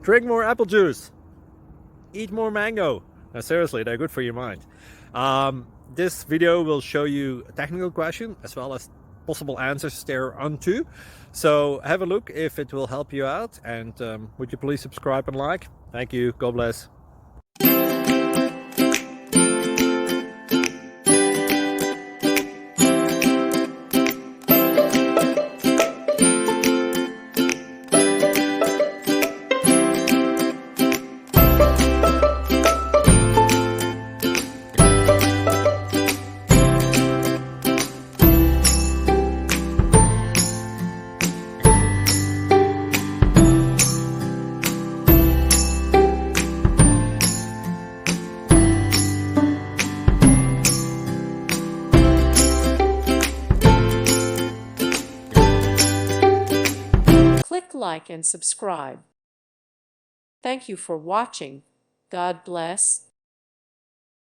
Drink more apple juice. Eat more mango. Now, seriously, they're good for your mind. This video will show you a technical question as well as possible answers thereunto. So have a look if it will help you out, and would you please subscribe and like? Thank you. God bless. Click like and subscribe. Thank you for watching. God bless.